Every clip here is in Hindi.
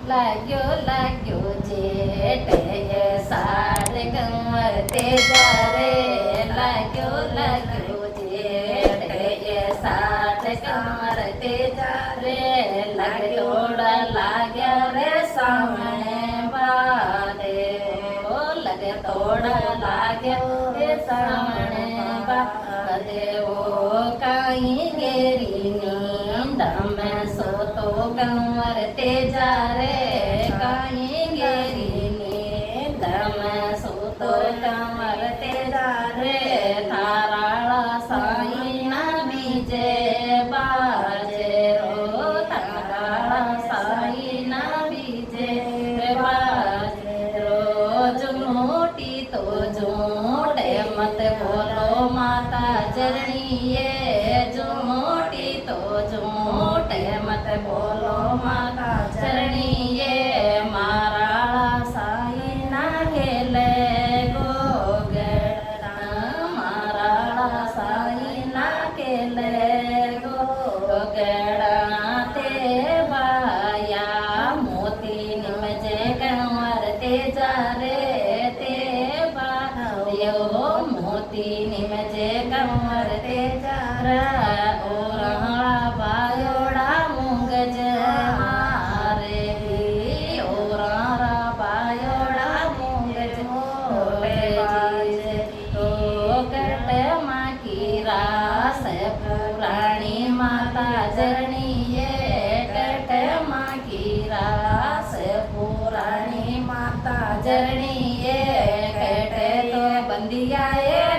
लाग्यो लाग्यो जेठे साठ कमर तेजा रे लाग्यो लाग्यो जेठे साठ कमर तेजा रे लगोड़ा लाग्या रे सामने बादे ओ लगे तोड़ा लाग्या रे सामने बादे ओ काई गेरी नींद में सोतो कमर तेजा रे काई गेरी नींद में सोतो कमर तेजा रे थाराला साई ना बीजे बाजे रो थाराला साई ना बीजे बाजे रोज मोटी तो जोड़े मत बोलो माता चरणिए जो मोटी तो जोटे मत बोलो माता चरणिए माराला साई ना खेले गोगड़ा माराला साई ना खेले गोगड़ा ते बाया मोती निमजे कंवर तेजा रे ते बायो मोती निमजे कंवर तेजा रे ओरा बायोड़ा मुंगज मारे ओरा बायोड़ा मुंगज तो कट माँ की रास पुराणी माता जरणी कट माँ की रास पुराणी माता जरणी कट तो बंदिया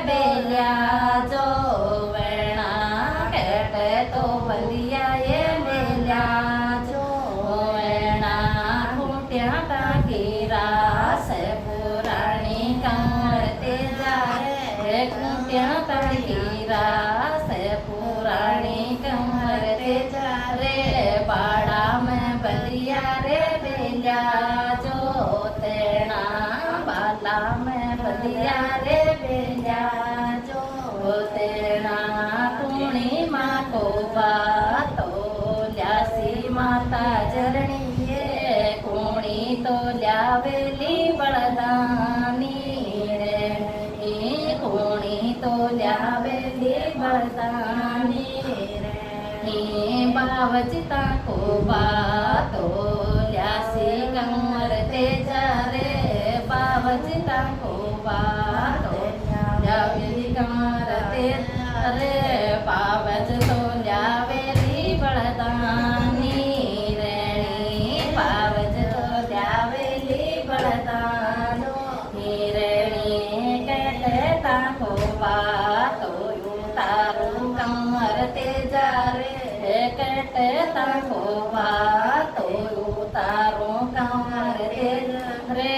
बेलिया जो वेणा कट तो बंदिया बेलिया जो वेणा खूंटिया की रास पुराणी कंवर तेजा रे खूंटिया की रास पुराणी कंवर तेजा रे बाड़ा में बंदिया रे बेलिया जो तेना बाला में बंदिया रे बेलिया जो तेना कुणी माँ को बातो ल्यासी माता जरणी कुणी तो ल्यावेली बड़दानी रे कुणी तो ल्यावेली बड़दानी रे बावजिता को बातो ल्यासी कंवर तेजा रे बावजिता को बातो ल्यावेली कंवर तेजा रे पावज तो ल्यावेली बड़दानी रेणी पावज तो ल्यावेली बड़दानो हिरणी कहता को बातो तारू कंवर तेजा रे कहता को बातो तारू कंवर तेजा रे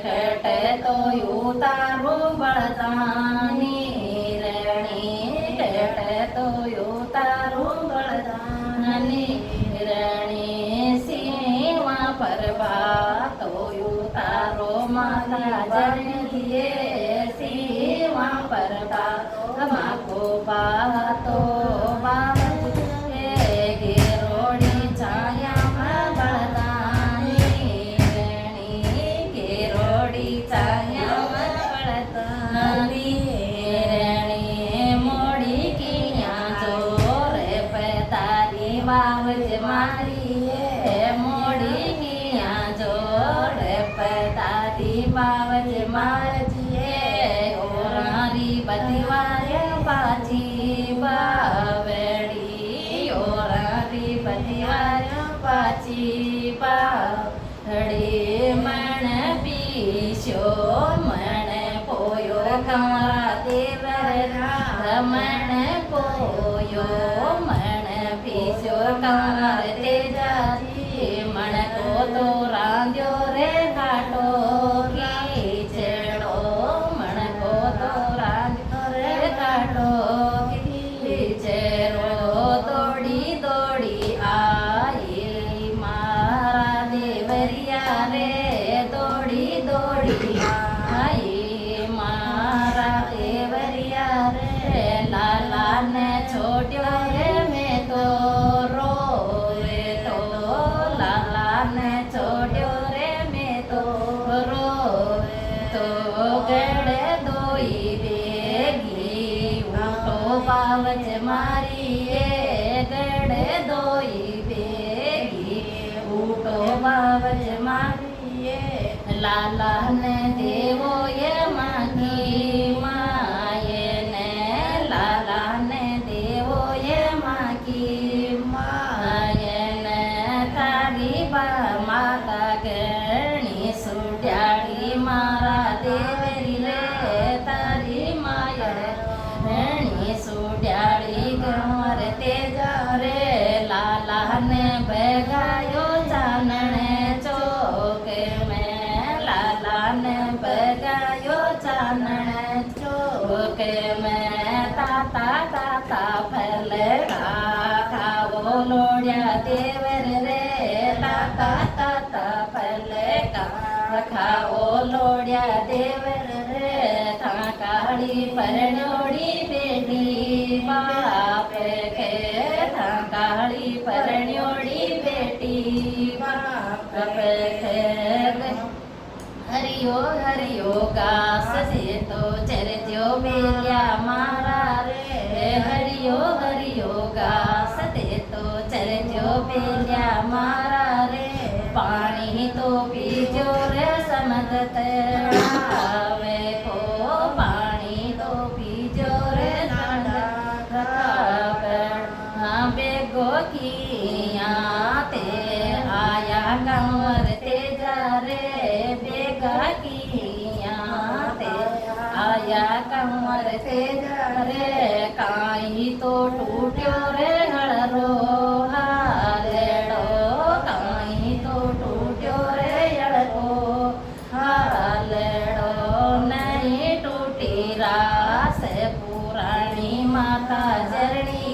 कट तो तारू बड़दानी तो तारू बड़दानी रणि सीमा पर बातो तारो माता जरणी सीमा पर बातो को बातो गेरोड़ी छाया बड़दानी रणि गेरोड़ी छाया बड़दानी बावज मारी मोड़ी किया जोड़ पतारी बावज मारजिए ओरारी बतिवार बाजी बावड़ी ओरारी बतिवार बाजी बावड़ी मन पीछो मन पोयो कमरा देवरा मन पोयो पीछो कंवर तेजा मन को तो रांध्यो रे घाटो कीचड़ो मन को तो रांध्यो रे घाटो कीचड़ो दौड़ी दौड़ी आई मारा देवरिया रे दौड़ी दौड़ी आई मारा देवरिया रे लाला ने छोड़ो रे मैं तो रोवे बावच मारी ये गड़े दोई बेगी उठो बावच मारी ये लाला ने देवो ये मागी माये ने लाला ने देवो ये मागी माये ने तारी बा माता गणी सुड्याड़ी मारा देवरी रे तारी मायड़ गणी सुड्याड़ी गंवर तेजा रे लाला ने बगायो चानने चौक में लाला ने बगायो चानने चौक में ताता ताता फले खाओ लोड़िया देवर रे ताता ताता फले खाओ लोड़िया देवर रे था काली परनोड़ी बेटी बाप के था काली परनोड़ी बेटी बाप के हरियो गास से तो चरत्यो बेलिया मारा रे हरियो गास दे तो चरत्यो बेलिया मारा रे पानी तो पीजो रे समदत आवे को पानी तो पीजो रे समदत आवे हाँ बेगो किया ते आया कंवर तेजा रे बेगा किया ते आया कंवर तेजा रे काई तो टूट्यो रे हड़रो हालेड़ो काई तो टूट्यो रे हड़रो हालेड़ो नहीं टूटी रास पुरानी माता जरनी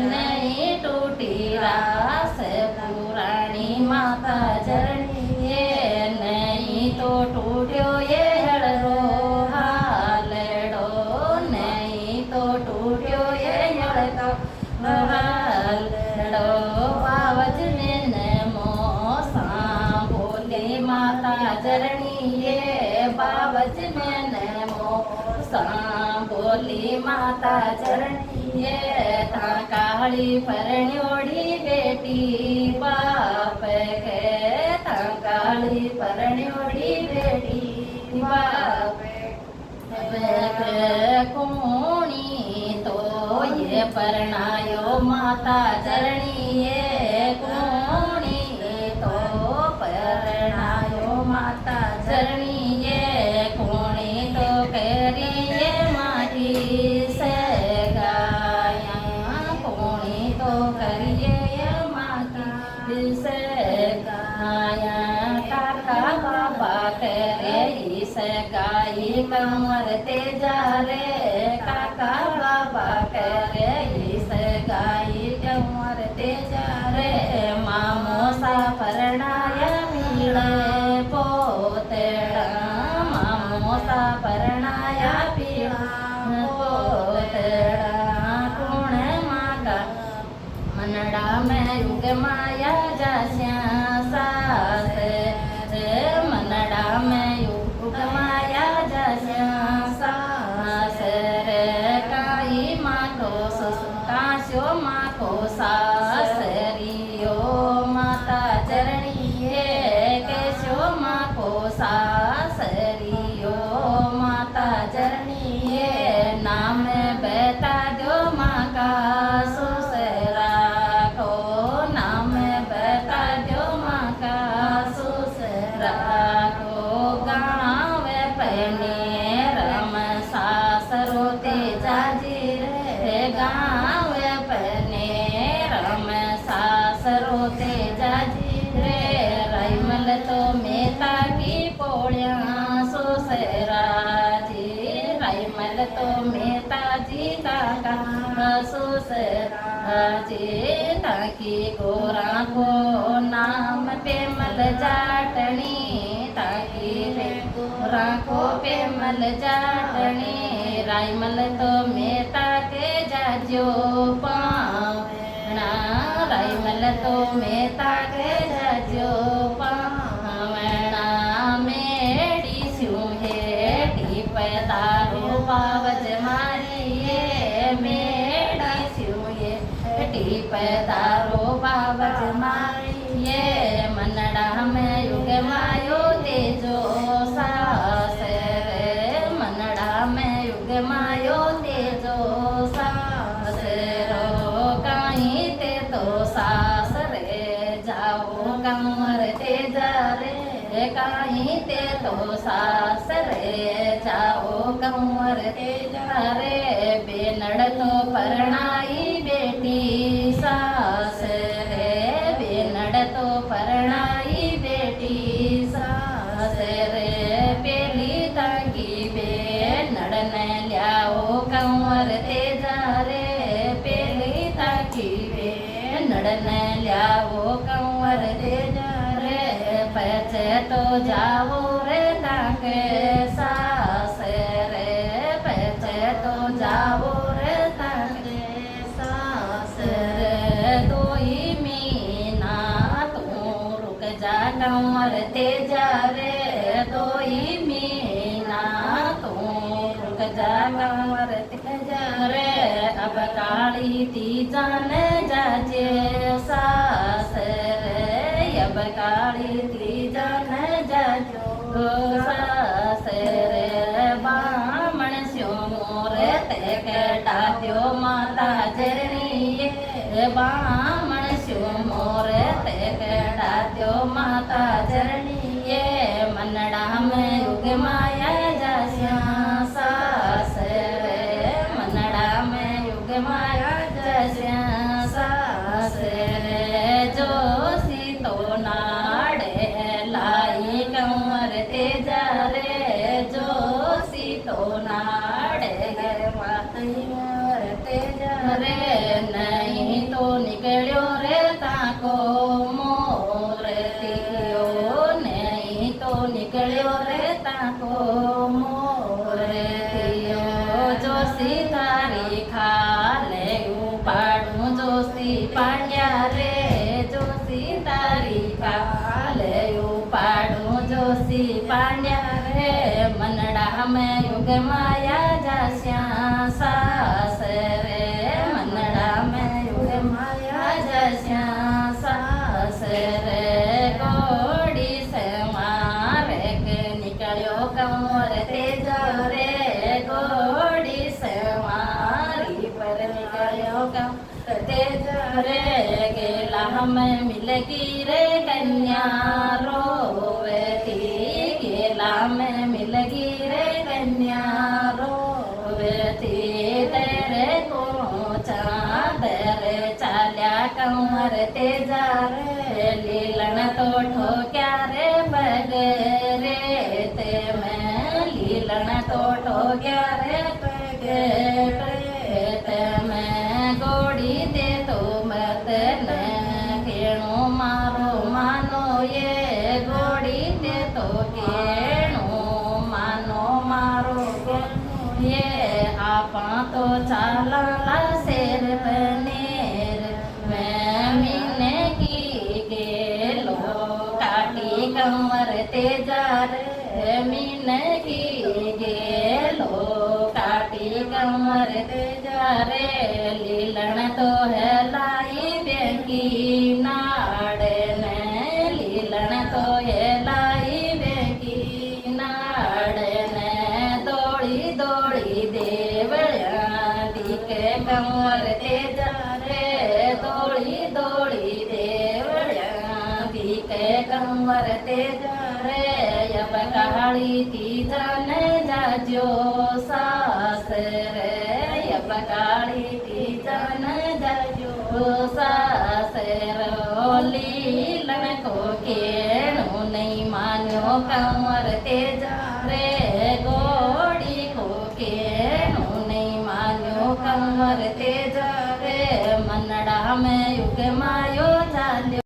नहीं टूटी रास पुरानी माता जरनी नहीं तो टूट्यो ये हड़रो हालेड़ो नहीं तो टूट्यो ये हड़रो हालेड़ो बावज में नमो बोले माता जरनी ये बावज में नमो बोली माता जरनी ये था काली परण्योड़ी बेटी बाप के था काली परण्योड़ी बेटी बाप कोणी तो ये परणायो माता जरनी ये कोणी तो परणायो माता जरनी ये कोणी तो करी ये माटी से गाया कोणी तो करिए ये माटी से गाया काका बाबा करे इस गाई कंवर तेजा रे काका बाबा करे इस गाई कंवर तेजा रे मामो सा परणाया पीड़े पोतेड़ा मामो सा परणाया पीड़ा पोतेड़ा कुण मागा मनड़ा में युग माया जास्या सास मनड़ा में युग माया जास्या सास रे काई माको काशो माको सासरियो माता चरणी केशो माको सासरियो माता चरणी नाम बेटा दो माँ का सुसरा को नाम बेटा दो माँ का सुसरा को गाँव पहने रम सासरो तेजा जी रे गाँव पहने रम सासरो तेजा जी रे रैमल तो मेता की पोड़िया सुसरा जी रैमल तो मेता जी काका सुसरा जी ताकि गोरा को नाम पे मल जाटनी ताकि गोरा को पे मल जाटनी रायमल तो मेता के जाजो पावना रायमल तो मेता के जाजो पावना मेड़ी सुहे टी पैदारो पावज मारी ये तेजा रे काहीं ते तो सासरे जाओ कंवर तेजा रे बेनड़ तो परणाई बेटी सास रे बेनड़ तो परणाई बेटी सास रे पेली ताकी बेनड़ ने ल्याओ कंवर तेजा रे पेली ताकी बेनड़ ने ल्याओ कंवर तेजा रे पचे तो जाओ रे ताके सास रे पचे तो जाओ रे ताके सास रे दोई मीना तू रुक जा कंवर तेजा रे दोई मीना तू रुक जा कंवर तेजा रे अब काली तीजा ने जाजे सास रे अब काली तीजा ने जाजो सास रे बामण स्यो मोरे ते केटात्यो माता जरणी बामण स्यो मोरे ते केटात्यो माता जरणी मनड़ा में युग माया जस्या सास रे मनड़ा में युग माया जस्या सास रे जो सीतो नाड़े लाई कंवर तेजा रे जो सीतो नाड़े कंवर तेजा रे नहीं तो निकल्यो रे ताको मोर तियो नहीं तो निकल्यो रे ताको मोर तियो जो सीतारी खाले उपाड़ू जो सी पांड्या रे जो सीतारी खाले उपाड़ू जो सी पांड्या रे मनड़ा में युग माया जस्या सास रे मनड़ा में युग माया जस्या सास रे गोड़ी से मारे के निकल्यो कंवर तेजा रे गोड़ी से मारी पर निकल्यो कंवर तेजा रे गेला हमें मिलगी रे कन्या रोवती गेला में मिलगी रे कन्या रोवती तेरे को चादर चाल्या कंवर तेजा रे लीलन तो ठोक्या रे बगरे ते में लीलन तो ठोक्या रे बगरे ते में गोड़ी दे तो मत न केणो मारो मानो ये गोड़ी दे तो केणो मानो मारो ये आपा तो चाला शेर बनेर मैं मीने की गेलो काटी कंवर तेजा रे मीने की गेलो काटी कंवर तेजा रे लीलन तो है लाई बेकी नाड़ ने लीलन तो है लाई बेकी नाड़ ने दौड़ी दौड़ी देवळ्या दिके कंवर तेजा रे दौड़ी दौड़ी देवळ्या दिके कंवर तेजा रे अब काली तीजा ने जाजो सास रे अब काली तीजा ने जाजो सास रो लीलन को केणो नहीं मान्यो कंवर तेजा रे गोड़ी को केणो नहीं मान्यो कंवर तेजा रे मनड़ा में युग मायो